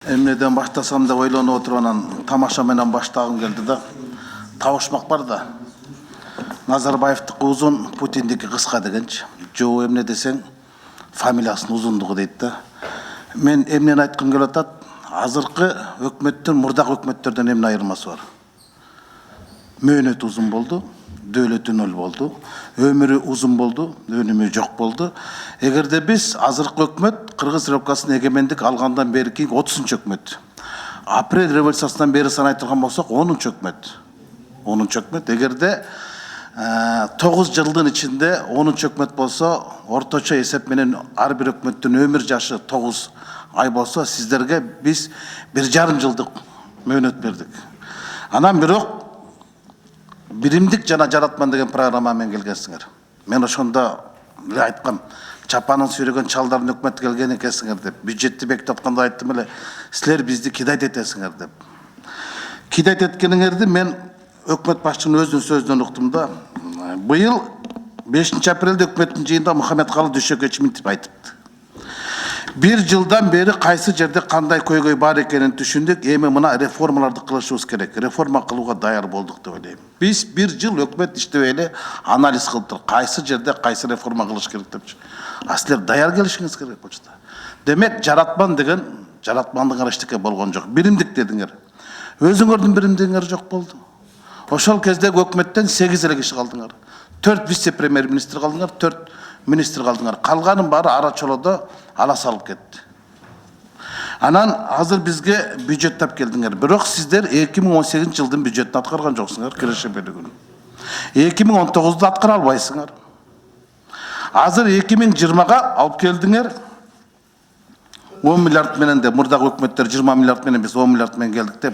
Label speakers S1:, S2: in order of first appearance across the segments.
S1: Эмнеден баштасам деп ойлонуп отуруп анан тамаша менен баштагым келди да. Табышмак бар да. Назарбаевдики узун, Путиндики кыска дегенчи. Жоо эмне десең, фамилиясынын узундугу дейт да. Мен эмнени айткым келип атат? Азыркы өкмөттүн мурдагы өкмөттөрдөн эмне айырмасы бар? Мөөнөтү узун болду, дөөлөтү нөл болду, өмүрү узун болду, өнүмү жок болду. Эгерде биз азыркы өкмөт Кыргыз Республикасынын эгемендик алгандан бери кийин 30-чы өкмөт. Апрель революциясынан бери санай турган болсок 10-чы өкмөт. 10-чы өкмөт. Эгерде 9 жылдын ичинде 10-чы өкмөт болсо, орточо эсеп менен ар бир өкмөттүн өмүр жашы 9 ай болсо, сиздерге биз 1,5 жылдык мөөнөт бердик. Анан бирок биримдик жана жаратман деген программа менен келгенсиңер. Мен ошондо эле айткам, чапанын сүйрөгөн чалдардын өкмөтү келген экенсиңер деп. Бюджетти бекитип атканда айттым эле, силер бизди кидайт этесиңер деп. Кидайт эткениңерди мен өкмөт башчынын өзүнүн сөзүнөн уктум да. Быйыл 5-апрелде өкмөттүн жыйынында Мухаммедкалы Дүйшөкевич мынтип айтыпты. 1 жылдан бери кайсы жерде кандай көйгөй бар экенин түшүндүк, эми мына реформаларды кылышыбыз керек. Реформа кылууга даяр болдук деп ойлойм. Биз 1 жыл өкмөт иштебей эле анализ кылдык. Кайсы жерде кайсы реформа кылыш керек депчи. А силер даяр келишиңиз керек болчу. Демек, жаратман деген жаратмандык эчтеке болгон жок. Биримдик дедиңер. Өзүңөрдүн биримдигиңер жок болду. Ошол кездеги өкмөттөн 8 эле киши калдыңар. 4 вице-премьер-министр калдыңар, 4 министр калдыңар. Калганын баары ара чолодо ала салып кетти. Анан азыр бизге бюджет тап келдиңер. Бирок сиздер 2018 жылдын бюджетин аткарган жоксуңар, киреше бөлүгүн. 2019-ду аткара албайсыңар. Азыр 2020-га алып келдиңер. 10 миллиард менен де мурдагы өкмөттөр 20 миллиард менен биз 10 миллиард менен келдик де.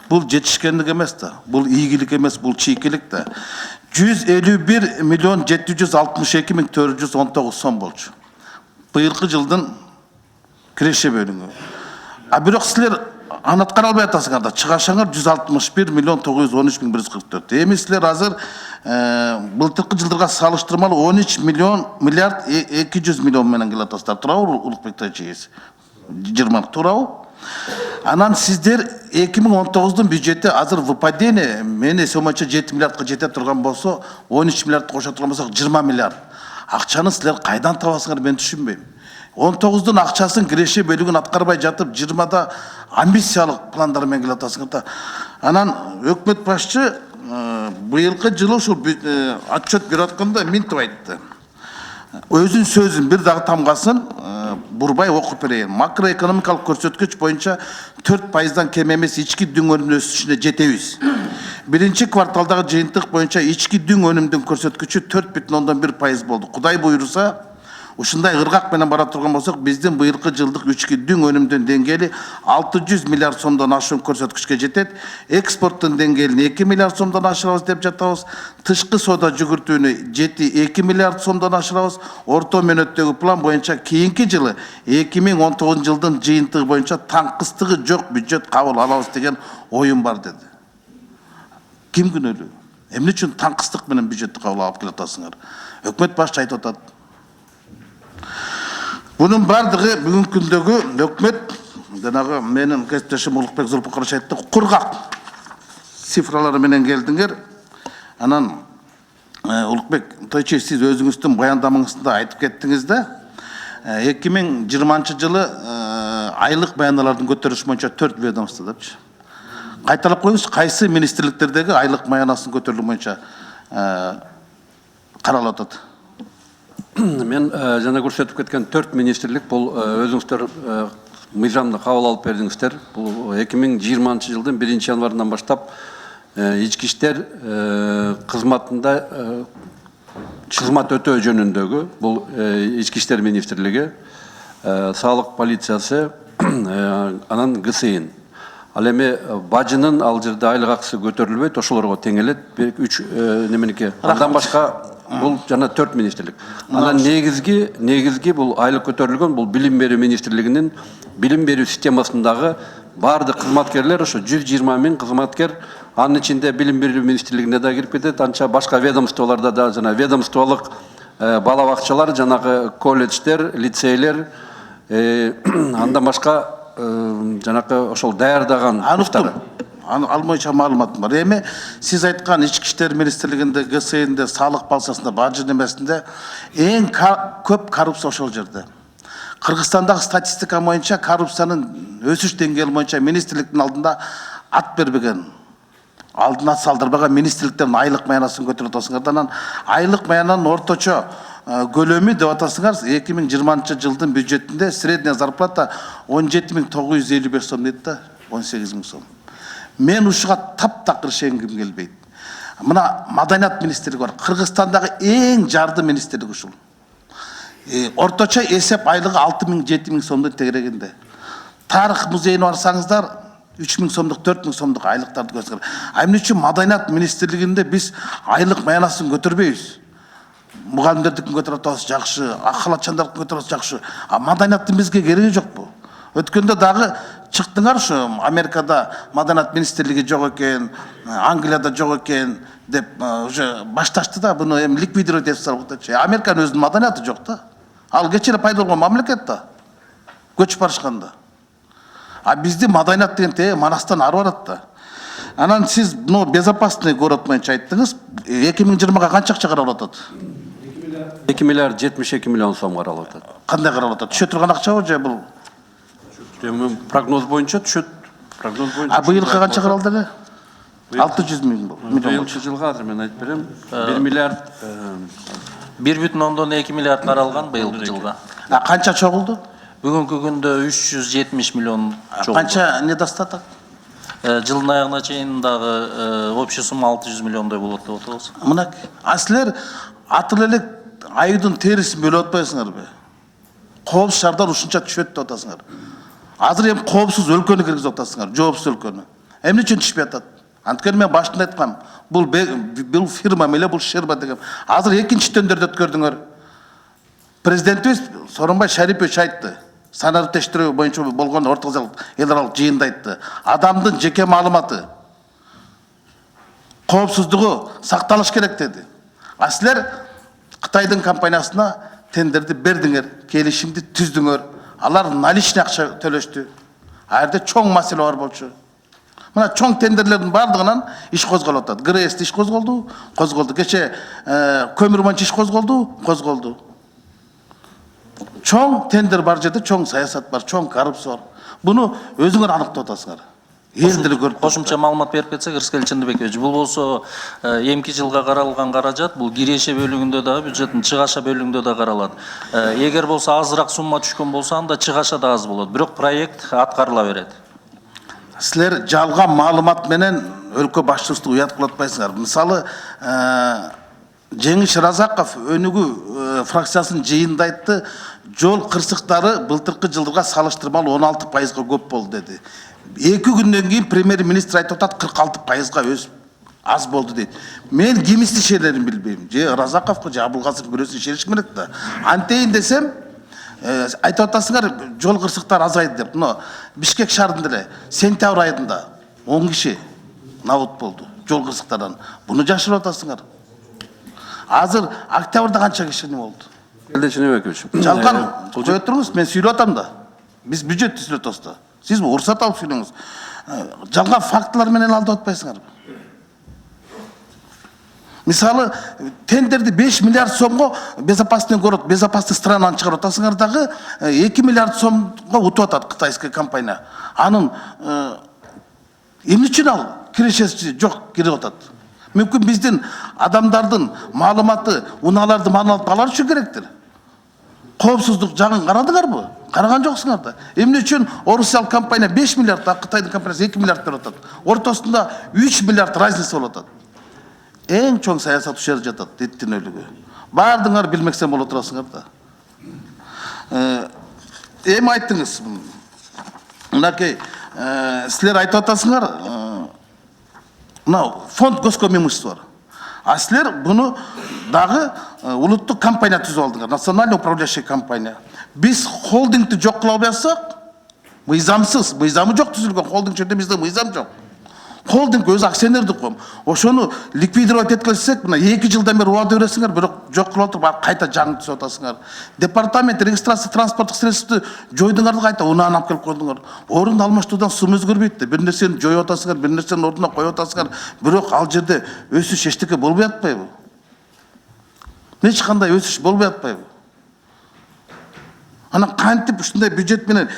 S1: Бул жетишкендик эмес да. Бул ийгилик эмес, бул чийкилик да. 151 миллион 762 миң 419 сом болчу. Быйылкы жылдын киреше бөлүгү. А бирок силер аны аткара албай атасыңар да. Чыгашаңар 161 миллион 913 миң 144. Эми силер азыр былтыркы жылдарга салыштырмалуу 13 миллиард 200 миллион менен келе атасыздар. Туурабы Улукбек Тайчиевич? 20 туурабы? Анан сиздер 2019-дун бюджети азыр выпадение мен эсебим боюнча 7 миллиардка жете турган болсо, 13 миллиард кошо турган болсок 20 миллиард. Акчаны силер кайдан табасыңар, мен түшүнбөйм. 19-дун акчасын киреше бөлүгүн аткарбай жатып, 20-да амбициялык пландар менен келе атасыңар да. Анан өкмөт башчы быйылкы жылы ушул отчет берип атканда мынтип айтты. Өзүнүн сөзүн бир дагы тамгасын бурбай окуп берейин. Макроэкономикалык көрсөткүч боюнча 4%дан кем эмес ички дүң өнүмүнүн өсүшүнө жетебиз. Биринчи кварталдагы жыйынтык боюнча ички дүң өнүмүнүн көрсөткүчү 4,1% болду. Кудай буйруса, ушундай ыргак менен бара турган болсок, биздин быйылкы жылдык ички дүң өнүмүнүн деңгээли 600 миллиард сомдон ашуун көрсөткүчкө жетет. Экспорттун деңгээлин 2 миллиард сомдон ашырабыз деп жатабыз. Тышкы соода жүгүртүүнү 2 миллиард сомдон ашырабыз. Орто мөөнөттөгү план боюнча кийинки жылы 2019 жылдын жыйынтыгы боюнча таңкыстыгы жок бюджет кабыл алабыз деген оюм бар деди. Ким күнөөлүү? Эмне үчүн таңкыстык менен бюджетти кабыл алып келе атасыңар? Өкмөт башчы айтып атат. Bunun bardығы бүгін күндегі өкмет, жанагы менин кесиптешим Улукбек Зулпукарович айтты, кургак цифралары менен келдиңер. Анан Улукбек Тойчиевич, сиз өзүңүздүн баяндамаңызда айтып кеттиңиз да, 2020 жылы айлык баяналардын көтөрүлүшү боюнча 4 ведомство депчи. Кайталап коюңуз, кайсы министрликтердеги айлык баянасынын көтөрүлүшү боюнча каралып атат?
S2: Мен жана көрсөтүп кеткен 4 министрлик бул өзүңүздөр мыйзамды кабыл алып бердиңиздер. Бул 2020 жылдын 1 январынан баштап ички иштер кызматында кызмат өтөө жөнүндөгү бул ички иштер министрлиги, салык полициясы, анан ГСИН. Ал эми бажынын ал жерде айлык акысы көтөрүлбөйт, ошолорго тең элет. 3 неменеке. Андан башка бул жана 4 министрлик. Анан негизги бул айлык көтөрүлгөн бул билим берүү министрлигинин билим берүү системасындагы бардык кызматкерлер, ошо 120 миң кызматкер, анын ичинде билим берүү министрлигине да кирип кетет, анча башка ведомстволордо да жана ведомстволук бала бакчалар, жанагы колледждер, лицейлер, андан башка жанакы ошол даярдаган
S1: Анықтым. Ал боюнча маалыматым бар. Эми сиз айткан Ички иштер министрлигинде, ГСНде, салык балсасында, бажы немесинде эң көп коррупция ошол жерде. Кыргызстандагы статистика боюнча коррупциянын өсүш деңгээли боюнча министрликтин алдында ат бербеген, алдына салдырбаган министрликтердин айлык маянасын көтөрүп атасыңар. Анан айлык маянанын орточо көлөмү деп атасыңар 2020 жылдын бюджетинде средняя зарплата 17.955 сом дейт да, 18.000 сом. Мен ушуга таптакыр шенгим келбейт. Мына маданият министрлиги бар. Кыргызстандагы эң жарды министрлик ушул. Орточо эсеп айлыгы 6.000-7.000 сомдун тегерегинде. Тарых музейине барсаңыздар 3.000 сомдук, 4.000 сомдук айлыктарды көрсөңөр. Эмне үчүн маданият министрлигинде биз айлык маянасын көтөрбөйбүз? Мугалимдердикин көтөрүп атабыз жакшы, ак халатчандардыкын көтөрүп атабыз жакшы. А маданияттын бизге кереги жокпу? Өткөндө дагы чыктыңар ушу Америкада маданият министрлиги жок экен, Англияда жок экен деп уже башташты да, буну эми ликвидировать этип салыптычы. Американын өзүнүн маданияты жок да. Ал кечээ пайда болгон мамлекет да. Көчүп барышканда. А бизди маданият деген манастан ары барат да. Анан сиз безопасный город боюнча айттыңыз, 2020-га канча акча каралып атат?
S2: 2 миллиард 72 миллион сом каралып атат.
S1: Кандай каралып атат? Түшө турган акчабы же бул?
S2: Прогноз боюнча түшөт. Прогноз боюнча.
S1: А быйылкы канча каралды эле? 600 миллион.
S2: Быйылкы жылга азыр мен айтып берем. 1 миллиард
S3: 1,2 миллиард каралган быйылкы жылга.
S1: А канча чогулду?
S3: Бүгүнкү күндө 370 миллион чогулду.
S1: Канча недостаток?
S3: Жылдын аягына чейин дагы общий сумма 600 миллиондой болот деп атабыз.
S1: Мына силер атыл элек айдын терисин бөлүп атпайсыңарбы? Коопсуз шаардар ушунча түшөт деп атасыңар. Азыр эми коопсуз өлкөнү киргизип атасыңар, жоопсуз өлкөнү. Эмне үчүн түшпөй атат? Анткени мен башында айткам, бул фирма менен бул шерба деген. Азыр экинчи төндөрдө өткөрдүңөр. Президентибиз Сооронбай Шарипович айтты. Санариптештирүү боюнча болгон орток зал эл аралык жыйында айтты. Адамдын жеке маалыматы, коопсуздугу сакталыш керек деди. А силер Кытайдын компаниясына тендерди бердиңер, келишимди түздүңөр. Алар наличный акча төлөштү. Айрда чоң маселе бар болчу. Мына чоң тендерлердин бардыгынан иш козголуп атат. ГРС иш козголду. Кече көмүр боюнча иш козголду. Чоң тендер бар жерде чоң саясат бар, чоң коррупция бар. Буну өзүңөр аныктап атасыңар. Элдер көрүп.
S3: Кошумча маалымат берип кетсек, Рыскел Чындыбекович, бул болсо эмки жылга каралган каражат, бул киреше бөлүгүндө дагы, бюджеттин чыгаша бөлүгүндө да каралат. Эгер болсо азыраак сумма түшкөн болсо, анда чыгаша да аз болот. Бирок проект аткарыла берет.
S1: Силер жалган маалымат менен өлкө башчыбызды уят кылып атпайсыңар. Мисалы, Жеңиш Разаков өнүгүү фракциясынын жыйында айтты, жол кырсыктары былтыркы жылдырга салыштырмалуу 16%га көп болду деди. 2 күндөн кийин премьер-министр айтып атат 46%га өсүп аз болду дейт. Мен кимисти ишенерин билбейм. Же Разаковго, же Абылгазыр бирөөсүн ишенишим керек да. Антейин десем, айтып атасыңар жол кырсыктары азайды деп. Но Бишкек шаарында эле сентябрь айында 10 киши набут болду жол кырсыктарынан. Буну жашырып атасыңар. Азыр октябрда канча киши болду?
S2: Чыныбекович.
S1: Жалган кое туруңуз, мен сүйлөп атам да. Биз бюджетти сүйлөп атабыз да. Сиз уруксат алып сүйлөңүз. Жалган фактылар менен алдап атпайсыңарбы? Мисалы, тендерди 5 миллиард сомго безопасный город, безопасный странаны чыгарып атасыңар дагы 2 миллиард сомго утуп атат кытайский компания. Анын эмне үчүн ал кирешеси жок кирип атат? Мүмкүн биздин адамдардын маалыматы, унааларды маалымат алар үчүн керектир. Коопсуздук жагын карадыңарбы? Караган жоксуңар да. Эмне үчүн Орусиялык компания 5 миллиард, а Кытайдын компаниясы 2 миллиард берип атат? Ортосунда 3 миллиард разница болуп атат. Эң чоң саясат ушул жерде жатат, диттинөлүгү. Бардыңар билмексен боло турасыңар да. Эми айттыңыз. Мынакей, силер айтып атасыңар, мына фонд государственного имущества бар. А силер буну дагы улуттук компания түзүп алдыңар, национальный управляющий компания. Биз холдингти жок кыла албасак, мыйзамсыз, мыйзамы жок түзүлгөн холдинг жерде бизде мыйзам жок. холдинг өз акционердик коом. Ошону ликвидировать эткилсек, мына 2 жылдан бери убада бересиңер, бирок жок кылып отуруп кайта жаңы түзүп атасыңар. Департамент регистрация транспорттук средствосу жойдуңар да кайта унааны алып келип койдуңар. Орун алмаштуудан сум өзгөрбөйт да. Бир нерсени жоюп атасыңар, бир нерсени ордуна коюп атасыңар, бирок ал жерде өсүш эчтеке болбой атпайбы? Эч кандай өсүш болбой атпайбы? Анан кантип ушундай бюджет менен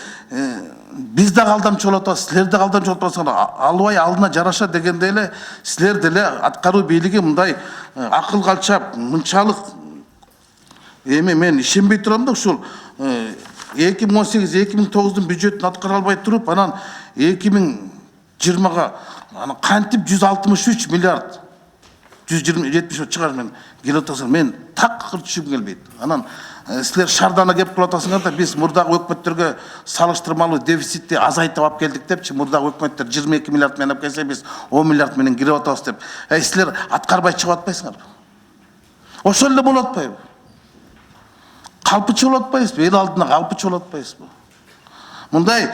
S1: биз да алдамчы болуп атабыз, силер да алдамчы болуп атасыңар. Албай алдына жараша дегенде эле силер деле аткаруу бийлиги мындай акыл калчап, мынчалык мен ишенбей турам да ушул 2018-2009 бюджетін аткара албай туруп, анан 2020-га анан кантип 163 миллиард 170 чыгар мен келип атасыңар. Мен так түшүм келбейт. Анан силер шардана кеп кылып атасыңар да биз мурдагы өкмөттөргө салыштырмалуу дефицитти азайтып алып келдик депчи, мурдагы өкмөттөр 22 миллиард менен алып келсе биз 10 миллиард менен кирип атабыз деп. Силер аткарбай чыгып атпайсыңар. Ошол эле болуп атпайбы? Калпычы болуп атпайсызбы? Эл алдына калпычы болуп атпайсызбы? Мындай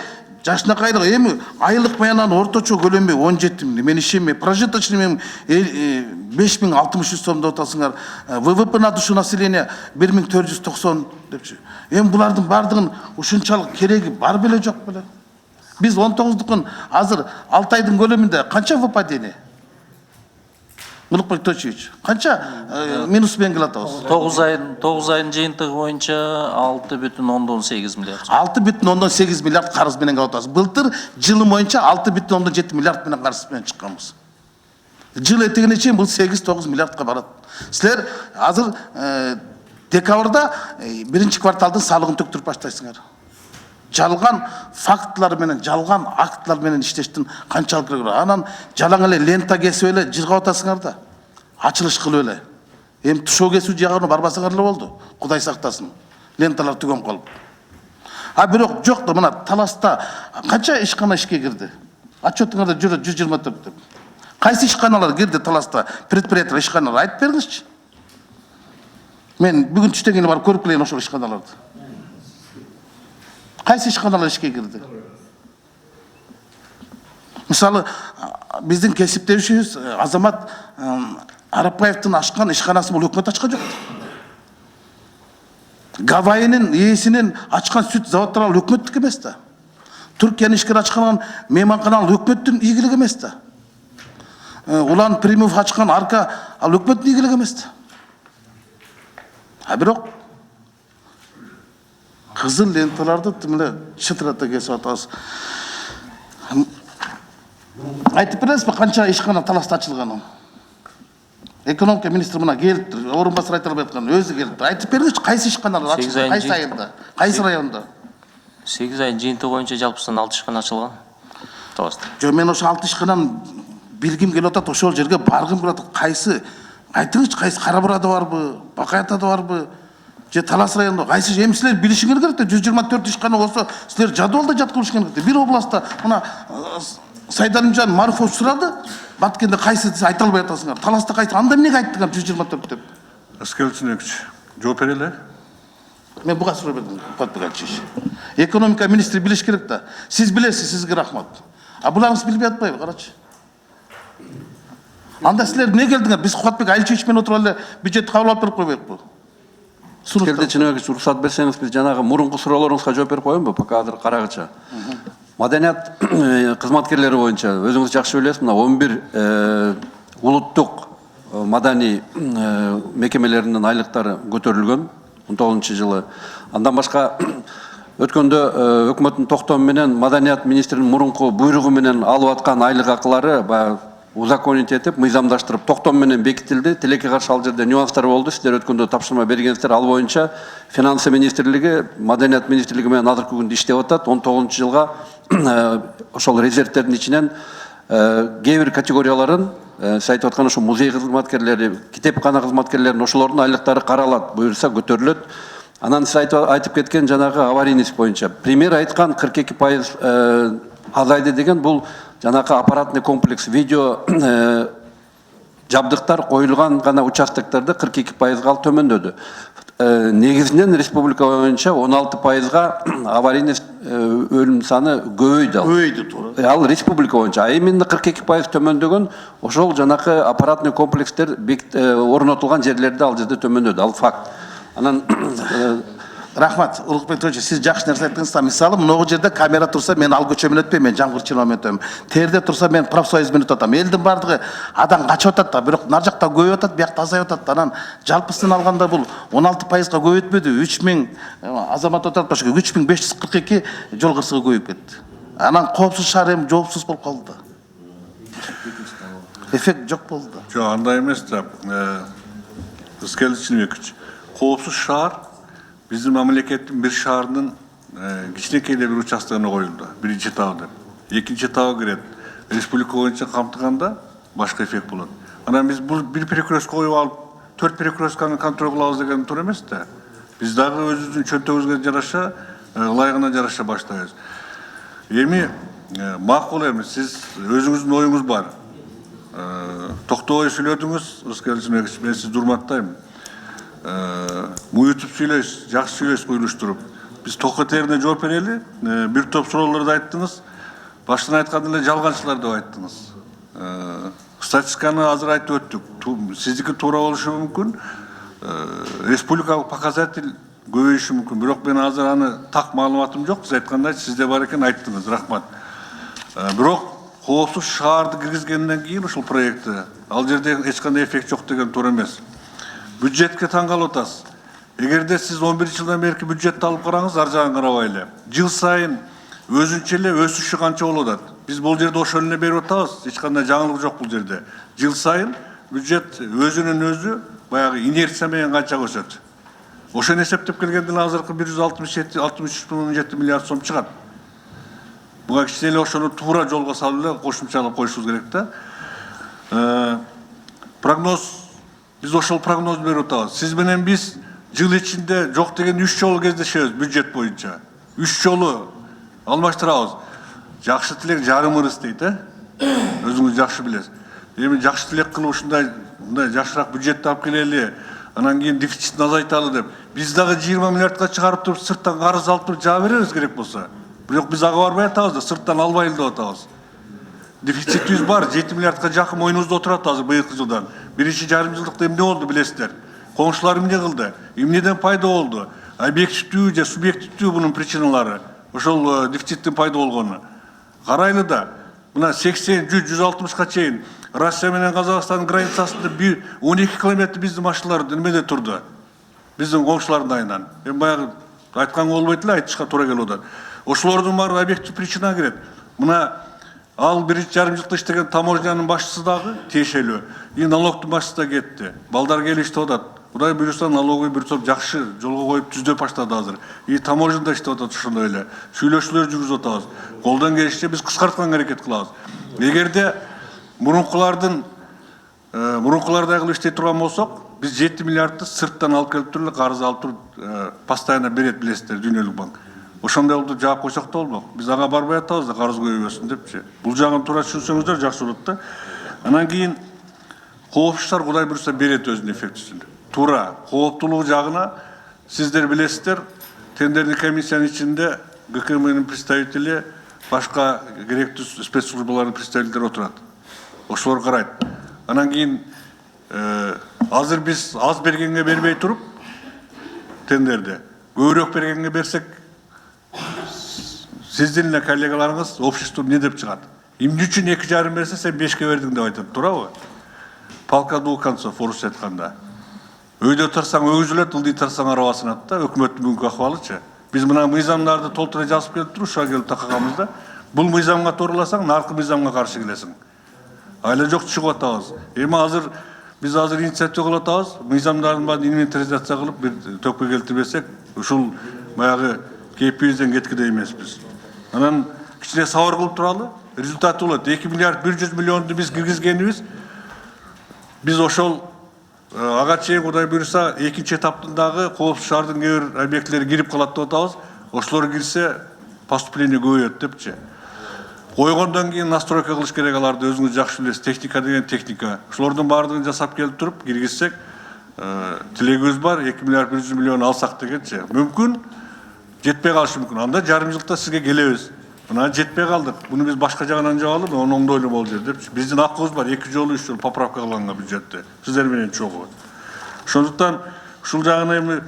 S1: жашынакайлык эми айлык баянанын орточо көлөмү 17 миң. Мен ишенбейм. Прожиточный мен 5063 сом деп атасыңар. ВВП на душу населения 1490 депчи. Эми булардын бардыгын ушунчалык кереги бар беле жок беле? Биз 19-дукун азыр 6 айдын көлөмүндө канча выпадение? Мулукбек Точевич, канча минус менен келе атабыз?
S3: 9 айдын жыйынтыгы боюнча 6,8 миллиард.
S1: 6,8 миллиард карыз менен келе атабыз. Былтыр жылы боюнча 6,7 миллиард менен карыз менен чыкканбыз. Жыл этегине чейин бул 8-9 миллиардка барат. Силер азыр декабрда биринчи кварталдын салыгын төктүрүп баштайсыңар. Жалган фактлар менен, жалган актлар менен иштештин канчалык керек. Анан жалаң эле лента кесип эле жыргап атасыңар да. Ачылыш кылып эле. Эми тушоо кесүү жагына барбасаңар эле болду. Кудай сактасын. Ленталар түгөн калып. Бирок жок да, мына Таласта канча ишкана ишке кирди? Отчетуңарда жүрөт 124 деп. Кайсы ишканалар кирди Таласта? Предприятие ишканалар айтып бериңизчи. Мен бүгүн түштөн кийин барып көрүп келейин ошол ишканаларды. Кайсы ишканалар ишке кирди? Мисалы, биздин кесиптешибиз Азамат Арапбаевдин ачкан ишканасы бул өкмөт ачкан жок. Гавайинин ээсинин ачкан сүт заводдору ал өкмөттүк эмес да. Түркиянын ишкер ачкан мейманкана ал өкмөттүн ийгилиги эмес да. Улан Примов ачкан арка ал өкмөттүн ийгилиги эмес да. Бирок кызыл ленталарды тимле чытырата кесип атабыз. Айтып бересизби канча ишкана Таласта ачылганын? Экономика министри мына келип, орун басар айта албай аткан өзү келип. Айтып бериңизчи, кайсы ишканалар ачылган? Кайсы айында? Кайсы районда?
S4: 8 айдын жыйынтыгы боюнча жалпысынан 6 ишкана ачылган. Таласта.
S1: Жо, мен ошо 6 ишкананы билгим келип атат, ошол жерге баргым келип атат. Кайсы? Айтыңызчы, кайсы Кара Бурада барбы? Бакаятада барбы? Же Талас районунда кайсы? Эми силер билишиңер керек да, 124 ишкана болсо, силер жадвалда жаткырыш керек да. Бир областта мына Сайдалымжан Марфов сурады, Баткенде кайсы десе айта албай атасыңар. Таласта кайсы? Анда эмнеге айттыңар 124 деп?
S5: Аскелчинекич, жооп бере эле.
S1: Мен буга суроо бердим, подпогачич. Экономика министри билиш керек да. Сиз билесиз, сизге рахмат. Буларыңыз билбей атпайбы, карачы. Анда силер эмне келдиңер? Биз Кубатбек Айлчевич менен отуруп эле бюджетти кабыл алып берип койбойбузбу?
S2: Келдичинекич, уруксат берсеңиз биз жанагы мурунку суроолоруңузга жооп берип коеюнбу, пока азыр карагыча. Маданият кызматкерлери боюнча өзүңүз жакшы билесиз, мына 11 улуттук маданий мекемелеринин айлыктары көтөрүлгөн 19-жылы. Андан башка өткөндө өкмөттүн токтому менен маданият министринин мурунку буйругу менен алып аткан айлык акылары узаконить этип, мыйзамдаштырып, токтом менен бекитилди. Тилекке каршы ал жерде нюанстар болду. Сиздер өткөндө тапшырма бергенсиздер. Ал боюнча финансы министрлиги, маданият министрлиги менен азыркы күндө иштеп атат. 19-жылга ошол резервтердин ичинен кээ бир категорияларын, сиз айтып аткан ошо музей кызматкерлери, китепкана кызматкерлеринин ошолордун айлыктары каралат, буюрса көтөрүлөт. Анан сиз айтып кеткен жанагы аварийность боюнча премьер айткан 42% азайды деген бул жанагы аппаратный комплекс видео жабдыктар коюлган гана участоктарда 42%-га ал төмөндөдү. Негизинен республика боюнча 16%-га аварийный өлүм саны көбөйдү.
S1: Көбөйдү туура.
S2: Ал республика боюнча, а именно 42% төмөндөгөн ошол жанакы аппаратный комплекстер орнотулган жерлерде ал жерде төмөндөдү. Ал факт. Анан
S1: Рахмат, Улукбек Төчө, сиз жакшы нерсе айттыңыз. Мисалы, могу жерде камера турса, мен ал көчө менен өтпөйм, мен жаңгыр чыла менен өтөм. Терде турса, мен профсоюз менен өтөм. Элдин бардыгы адам качып атат да, бирок нар жакта көбөйүп атат, биякта азайып атат. Анан жалпысын алганда бул 16%-га көбөйтпөдү. 3000 азамат отурат башка 3542 жол кырсыгы көбөйүп кетти. Анан коопсуз шаар эми жоопсуз болуп калды. Эффект жок болду.
S5: Жок, андай эмес да. Ызкелчинбекович, коопсуз шаар биздин мамлекеттин бир шаарынын кичинекей эле бир участогуна коюлду. Биринчи таа деп. Экинчи таа кирет. Республика боюнча камтыганда башка эффект болот. Анан биз бул бир перекрестка коюп алып, 4 перекрестканы контроль кылабыз деген туура эмес да. Биз дагы өзүбүздүн чөнтөгүбүзгө жараша, ылайыгына жараша баштайбыз. Эми макул эми сиз өзүңүздүн оюңуз бар. Токтобой сүйлөдүңүз, Ызкелчинбекович, мен сизди урматтайм. Муютуп сүйлөйсүз, жакшы сүйлөйсүз уюштуруп. Биз токотерине жооп берели, бир топ суроолорду айттыңыз. Баштан айтканда эле жалганчылар деп айттыңыз. Статистиканы азыр айтып өттүк. Сиздики туура болушу мүмкүн. Республикалык показатель көбөйүшү мүмкүн. Бирок мен азыр аны так маалыматым жок. Сиз айткандай сизде бар экен, айттыңыз. Рахмат. Бирок коопсуз шаарды киргизгенден кийин ушул проектти ал жерде эч кандай эффект жок деген туура эмес. Бюджетке таң калып атасыз. Эгерде сиз 11-жылдан берки бюджетти алып караңыз, ар жагын карабай эле. Жыл сайын өзүнчө эле өсүшү канча болуп атат. Биз бул жерде ошол эле берип атабыз. Эч кандай жаңылык жок бул жерде. Жыл сайын бюджет өзүнүн өзү баягы инерция менен канча өсөт. Ошону эсептеп келгенде азыркы 163,7 миллиард сом чыгат. Буга кичине эле ошону туура жолго салып эле кошумчалап коюшубуз керек да. Прогноз, биз ошол прогнозду берип атабыз. Сиз менен биз жыл ичинде жок деген 3 жолу кездешебиз бюджет боюнча. 3 жолу алмаштырабыз. Жакшы тилек жарым ырыс дейт, өзүңүз жакшы билесиз. Эми жакшы тилек кылып ушундай жакшыраак бюджетти алып келели, анан кийин дефицитин азайталы деп. Биз дагы 20 миллиардка чыгарып туруп, сырттан карыз алып туруп жаа беребиз керек болсо. Бирок биз ага барбай атабыз да, сырттан албайлы деп атабыз. Дефицитибиз бар, 7 миллиардка жакын мойнубузда отурат азыр быйылкы жылдан. Биринчи жарым жылдыкта эмне болду билесиздер? Коңшулар эмне кылды? Эмнеден пайда болду? Объективдүү же субъективдүү бунун причиналары? Ошол дефициттин пайда болгону. Карайлы да, мына 80, 100, 160ка чейин Россия менен Казакстандын границасында 12 километр биздин машиналар немеде турду. Биздин коңшулардын айынан. Эми баягы айтканга болбойт эле, айтышка туура келип атат. Ошолордун баары объектив причина кирет. Мына ал биринчи жарым жылда иштеген таможнянын башчысы дагы тиешелүү. И налогдун башчысы да кетти. Балдар келип иштеп атат. Кудай буюрса налоговый бир топ жакшы жолго коюп түздөп баштады азыр. И таможняда иштеп атат ошондой эле. Сүйлөшүүлөр жүргүзүп атабыз. Колдон келишинче биз кыскартканга аракет кылабыз. Эгерде мурункулардай кылып иштей турган болсок, биз 7 миллиардты сырттан алып келип туруп, карыз алып туруп, постоянно берет билесиздер, Дүйнөлүк банк. Ошондой болду жаап койсок да болмок. Биз ага барбай атабыз да, карыз көбөйбөсүн депчи. Бул жагын туура түшүнсөңүздөр жакшы болот да. Анан кийин коопсуздар Кудай буюрса берет өзүнүн эффектисин. Туура, кооптулугу жагына сиздер билесиздер, тендерный комиссиянын ичинде ГКМнын представители, башка керектүү спецслужбалардын представителдери отурат. Ошолор карайт. Анан кийин азыр биз аз бергенге бербей туруп, тендерде көбүрөөк бергенге берсек, сиздин эле коллегаларыңыз общество эмне деп чыгат? Эмне үчүн 2,5 берсе, сен 5ке бердиң деп айтат, туурабы? Палка двух концов, орусча айтканда. Өйдө тарсаң өгүзүлөт, ылдый тарсаң араба сынат да, өкмөттүн бүгүнкү акыбалычы. Биз мына мыйзамдарды толтура жазып келип туруп, ушуга келип такаганбыз да. Бул мыйзамга тооруласаң, наркы мыйзамга каршы келесиң. Айла жок чыгып атабыз. Эми биз азыр инициатива кылып атабыз, мыйзамдардын баарын инвентаризация кылып, бир төпкө келтирбесек, ушул баягы кейпибизден кеткидей эмеспиз. Анан кичине сабыр кылып туралы, результаты болот. 2 миллиард 100 миллионду биз киргизгенибиз, биз ошол ага чейин Кудай буюрса экинчи этаптын дагы коопсуз шаардын кээ бир объектилери кирип калат деп атабыз. Ошолор кирсе поступление көбөйөт депчи. Койгондон кийин настройка кылыш керек, аларды өзүңүз жакшы билесиз. Техника деген техника. Ошолордун баардыгын жасап келип туруп киргизсек, тилегибиз бар, 2 миллиард 100 миллион алсак дегенчи. Мүмкүн жетпей калышы мүмкүн. Анда жарым жылда сизге келебиз. Мына жетпей калдык. Буну биз башка жагынан жабалы, оны оңдойлу болду деп. Биздин акыбыз бар, 2 жолу 3 жолу поправка кылганга бюджетте. Сиздер менен чогуу. Ошондуктан ушул жагына эми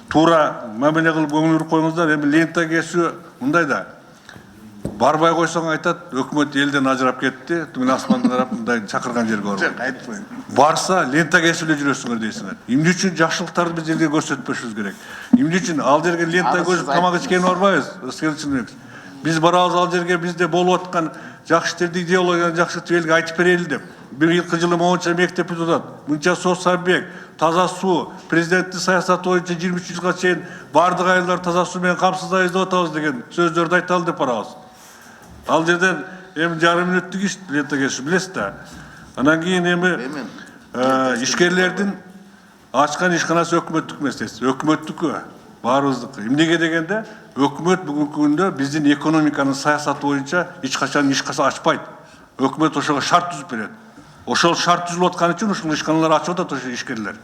S5: туура мамиле кылып көңүл буруп коюңуздар. Эми лента кесүү мындай да. Барбай койсоң айтат, өкмөт элден ажырап кетти, мен асманды карап мындай чакырган жерге барбайм.
S1: Айтпайм.
S5: Барса лента кесип эле жүрөсүңөр дейсиңер. Эмне үчүн жакшылыктарды биз элге көрсөтпөшүбүз керек? Эмне үчүн ал жерге лента көзүп тамак ичкени барбайбыз? Биз барабыз ал жерге бизде болуп аткан жакшы иштерди, идеологияны жакшыртып элге айтып берели деп. Бир жылкы монча мектеп бүтүп, мынча соц объект, таза суу, президенттин саясаты боюнча 23 жылга чейин бардык айылдар таза суу менен камсыздайбыз деп атабыз деген сөздөрдү айталы деп барабыз. Ал жерден эми жарым мүнөттүк иш лента кесип билесиз да. Анан кийин эми ишкерлердин ачкан ишканасы өкмөттүк эмес, өкмөттүкү, баарыбыздыкы. Эмнеге дегенде, өкмөт бүгүнкү күндө биздин экономиканын саясаты боюнча эч качан ишкана ачпайт. Өкмөт ошого шарт түзүп берет. Ошол шарт түзүлүп аткан үчүн ушул ишканалар ачып атат ошо ишкерлер.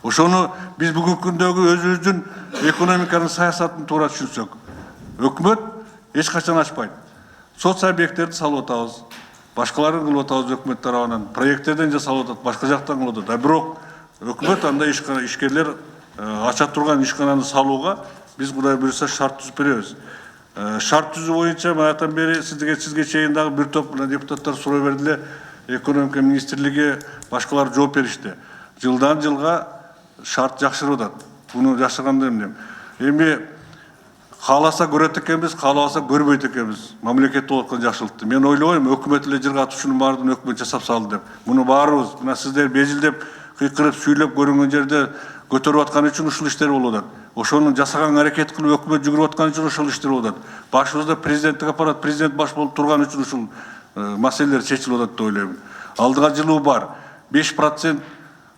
S5: Ошону биз бүгүнкү күндөгү өзүбүздүн экономиканын саясатын туура түшүнсөк, өкмөт эч качан ачпайт. Соц объекттерди салып атабыз. Башкаларын кылып атабыз өкмөт тарабынан. Проекттерден жасалып атат, башка жактан кылып атат. Бирок өкмөт андай ишкерлер ача турган ишкананы салууга биз Кудай буйрса шарт түзүп беребиз. Шарт түзүү боюнча баягыдан бери сизге чейин дагы бир топ депутаттар суроо бердиле. Экономика министрлиги башкалар жооп беришти. Жылдан жылга шарт жакшырып атат. Буну жашырганда эмне? Эми кааласа көрөт экенбиз, каалабаса көрбөйт экенбиз. Мамлекетте болуп аткан жакшылыкты. Мен ойлойм, өкмөт эле жыргатып ушунун баардыгын өкмөт жасап салды деп. Муну баарыбыз, мына сиздер безилдеп, кыйкырып, сүйлөп көрүнгөн жерде көтөрүп аткан үчүн ушул иштер болуп атат. Ошону жасаган аракет кылып өкмөт жүгүрүп аткан үчүн ошол иштер болуп атат. Башыбызда президенттик аппарат, президент баш болуп турган үчүн ушул маселелер чечилип атат деп ойлойм. Алдыга жылуу бар. 5%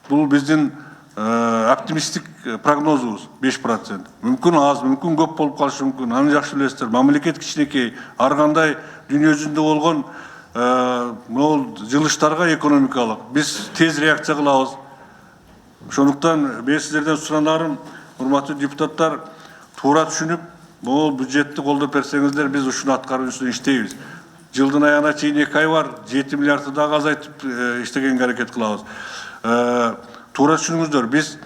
S5: бул биздин оптимисттик прогнозубуз 5%. Мүмкүн аз, мүмкүн көп болуп калышы мүмкүн. Аны жакшы билесиздер. Мамлекет кичинекей, ар кандай дүйнө жүзүндө болгон могул жылыштарга экономикалык биз тез реакция кылабыз. Ошондуктан мен сиздерден суранарым, урматтуу депутаттар, туура түшүнүп, могул бюджетти колдоп берсеңиздер, биз ушуну аткаруу үчүн иштейбиз. Жылдын аягына чейин 2 ай бар, 7 миллиардты дагы азайтып иштегенге аракет кылабыз. Туура түшүнүңүздөр, биз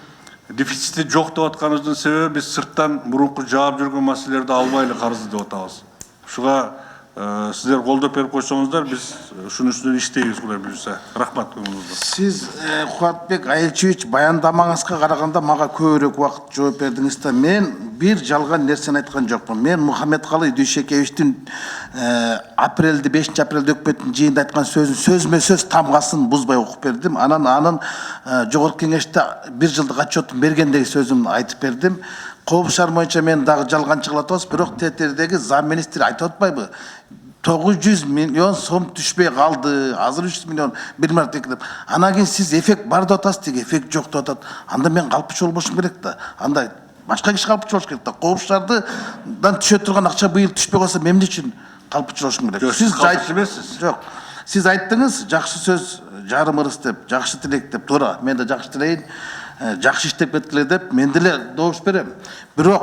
S5: дефицитти жок деп атканыбыздын себеби биз сырттан мурунку жаап жүргөн маселелерди албай эле карызды деп атабыз. Ушуга сиздер колдоп берип койсоңуздар, биз ушунун үстүнөн иштейбиз, Кудай буйрса. Рахмат көңүлүңүзгө.
S1: Сиз Кубатбек Айылчевич баяндамаңызга караганда мага көбүрөөк убакыт жооп бердиңиз да. Мен бир жалган нерсени айткан жокмун. Мен Мухаммедкалый Дүйшекевичтин апрелде 5 апрелде өкмөттүн жыйынында айткан сөзүн сөзмө сөз тамгасын бузбай окуп бердим. Анын жогорку кеңеште бир жылдык отчетун бергендеги сөзүмдү айтып бердим. Коопу шаар боюнча мен дагы жалганчылап атабыз, бирок тетердеги зам министр айтып атпайбы? 900 миллион сом түшпөй калды. Азыр 300 миллион 1 миллиард деп. Анан кийин сиз эффект бар деп атасыз, деги эффект жок деп атат. Анда мен калпчы болбошум керек да. Анда башка киши калпчы болуш керек да. Коопу шаардан түшө турган акча быйыл түшпөй калса мен эмне үчүн калпчы болушум керек?
S5: Сиз калпчы эмессиз.
S1: Жок. Сиз айттыңыз, жакшы сөз жарым ырыс деп, жакшы тилек деп, туура. Мен да жакшы тилейин. Жакшы иштеп кеткиле деп мен деле добуш берем. Бирок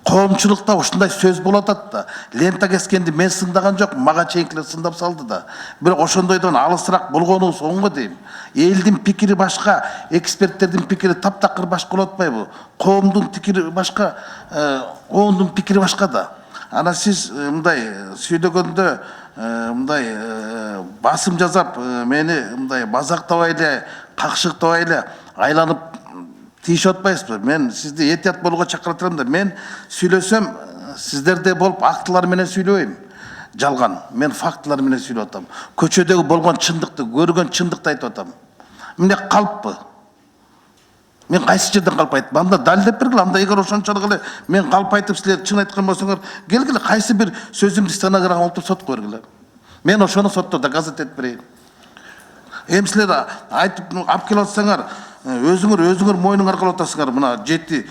S1: коомчулукта ушундай сөз болуп атат да. Лента кескенди мен сындаган жок, мага чейинкилер сындап салды да. Бирок ошондойдон алысыраак болгону соңго дейм. Элдин пикири башка, эксперттердин пикири таптакыр башка болуп атпайбы? Коомдун пикири башка, оңдун пикири башка да. Ана сиз мындай сүйлөгөндө мындай басым жазап мени мындай базактабай эле, какшыктабай эле айланып тийишип атпайсызбы? Мен сизди этият болууга чакыра турам да. Мен сүйлөсөм сиздерде болуп актылар менен сүйлөбөйм. Жалган. Мен фактылар менен сүйлөп атам. Көчөдөгү болгон чындыкты, көргөн чындыкты айтып атам. Эмне калппы? Мен кайсы жерден калп айттым? Анда далилдеп бергиле. Анда эгер ошончолук эле мен калп айтып силер чын айткан болсоңор, келгиле кайсы бир сөзүмдү стенограмма алып сотко бергиле. Мен ошону сотто доказать этип берейин. Эми силер айтып алып келип атсаңар, өзүңөр мойнуң аркылуу атасыңар. Мына 7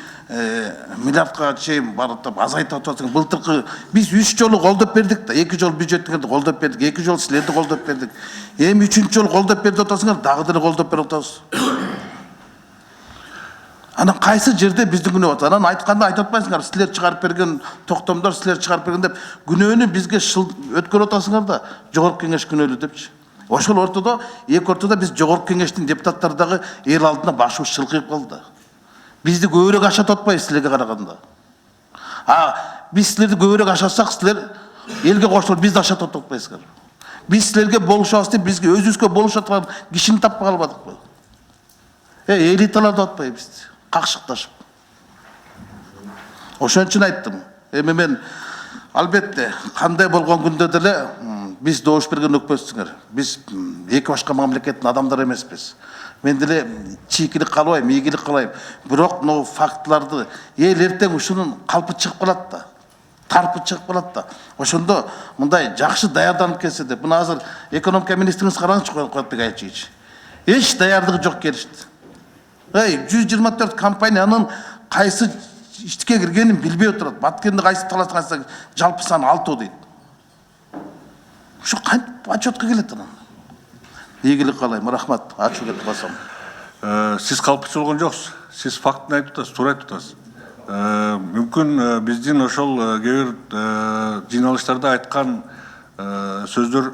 S1: миллиардка чейин барып азайтып атасыңар. Былтыркы биз 3 жолу колдоп бердик да, 2 жол бюджеттикерди колдоп бердик, 2 жол силерди колдоп бердик. Эми 3-үчү жолу колдоп берди атасыңар, дагы деле колдоп берип атабыз. Анан кайсы жерде биздин күнөө атат? Анан айтканда айтып атпайсыңар, силер чыгарып берген токтомдор, силер чыгарып берген деп күнөөнү бизге өткөрүп атасыңар да, жогорку кеңеш күнөөлүү депчи. Ошол ортодо, эки ортодо биз жогорку кеңештин депутаттары дагы эл алдына башыбыз шылкыйып калды. Бизди көбүрөөк ашатып атпайбы силерге караганда? Биз силерди көбүрөөк ашасак, силер элге кошулуп бизди ашатып атпайсыңар. Биз силерге болушабыз деп бизге өзүбүзгө болуша турган кишини таппай калбадыкпы? Элиталар да атпайбы бизди, какшыкташып. Ошон үчүн айттым. Эми мен албетте кандай болгон күндө деле биз добуш берген өкпөсүңөр. Биз эки башка мамлекеттин адамдары эмеспиз. Мен деле чийкилик каалабайм, ийгилик каалайм. Бирок мына фактыларды эл эртең ушунун калпы чыгып калат да. Тарпы чыгып калат да. Ошондо мындай жакшы даярданып келсе деп, мына азыр экономика министриңиз караңызчы, Куатбек Айчевич. Эч даярдыгы жок келишти. 124 компаниянын кайсы иштикке киргенин билбей отурат. Баткенде кайсы талашса жалпы саны 6 дейт. Ушу кантип отчетко келет анан? Ийгилик каалайм, рахмат. Ачуу кетип калсам.
S5: Сиз калпычы болгон жоксуз. Сиз фактын айтып атасыз, туура айтып атасыз. Мүмкүн биздин ошол кээ бир жыйналыштарда айткан сөздөр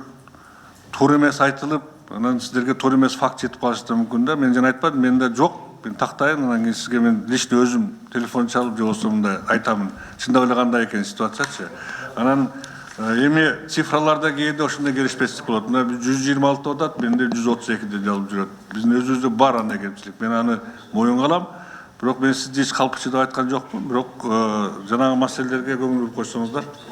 S5: туура эмес айтылып, анан сиздерге туура эмес факт жетип калышы да мүмкүн да. Мен жана айтпадым, менде жок. Мен тактайын, анан кийин сизге мен личный өзүм телефон чалып же болбосо мындай айтамын. Чындап эле кандай экен ситуациячы. Анан эми цифраларда кээде ошондой келишпестик болот. Мына 126 атат, менде 132 жалып жүрөт. Биздин өзүбүздө бар андай кемчилик. Мен аны моюнга алам. Бирок мен сизди эч калпычы деп айткан жокмун. Бирок жанагы маселелерге көңүл буруп койсоңуздар.